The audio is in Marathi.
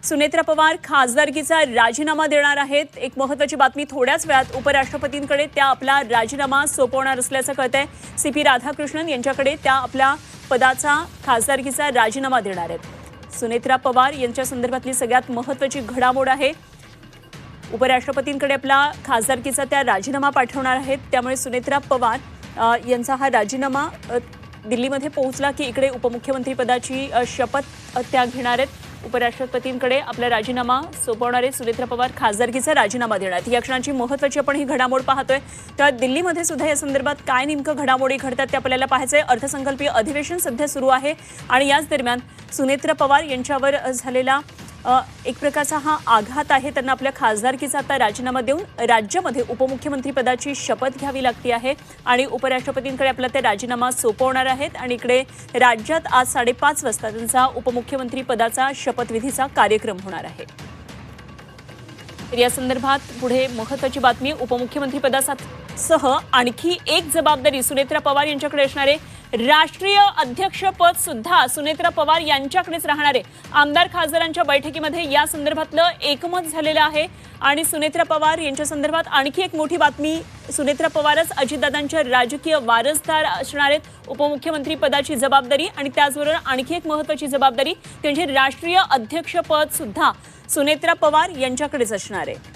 सुनेत्रा पवार खासदारकीचा राजीनामा देणार आहेत। एक महत्त्वाची बातमी, थोड्याच वेळात उपराष्ट्रपतींकडे त्या आपला राजीनामा सोपवणार असल्याचं कळतंय। सीपी राधाकृष्णन यांच्याकडे त्या आपल्या पदाचा खासदारकीचा राजीनामा देणार आहेत। सुनेत्रा पवार यांच्या संदर्भातली सगळ्यात महत्त्वाची घडामोड आहे। उपराष्ट्रपतींकडे आपला खासदारकीचा त्या राजीनामा पाठवणार आहेत। त्यामुळे सुनेत्रा पवार यांचा हा राजीनामा दिल्लीमध्ये पोहोचला की इकडे उपमुख्यमंत्री पदाची शपथ त्या घेणार आहेत। उपराष्ट्रपतींकडे आपला राजीनामा सोपवणारे सुनेत्रा पवार खासदारकीचा राजीनामा देणार आहेत। या क्षणाची महत्त्वाची आपण ही घडामोड पाहतोय। तर दिल्लीमध्ये सुद्धा या संदर्भात काय नेमकं घडामोडी घडतात ते आपल्याला पाहायचंय। अर्थसंकल्पीय अधिवेशन सध्या सुरू आहे आणि याच दरम्यान सुनेत्रा पवार यांच्यावर झालेला एक प्रकारचा हा आघात आहे। त्यांना आपल्या खासदारकीचा आता राजीनामा देऊन राज्यामध्ये उपमुख्यमंत्री पदाची शपथ घ्यावी लागते आहे आणि उपराष्ट्रपतींकडे आपला ते राजीनामा सोपवणार आहेत आणि इकडे राज्यात आज 5:30 वाजता त्यांचा उपमुख्यमंत्री पदाचा शपथविधीचा कार्यक्रम होणार आहे। तर या संदर्भात पुढे महत्त्वाची बातमी, उपमुख्यमंत्री पदासह आणखी एक जबाबदारी सुनेत्रा पवार यांच्याकडे असणार आहे। राष्ट्रीय अध्यक्षपद सुद्धा सुनेत्रा पवार यांच्याकडेच राहणार आहे। आमदार खासदारांच्या बैठकीमध्ये या संदर्भातलं एकमत झालेलं आहे आणि सुनेत्रा पवार यांच्या संदर्भात आणखी एक मोठी बातमी, सुनेत्रा पवारच अजितदादांच्या राजकीय वारसदार असणार आहेत। उपमुख्यमंत्री पदाची जबाबदारी आणि त्याचबरोबर आणखी एक महत्त्वाची जबाबदारी म्हणजे राष्ट्रीय अध्यक्षपद सुद्धा सुनेत्रा पवार यांच्याकडेच असणार आहे।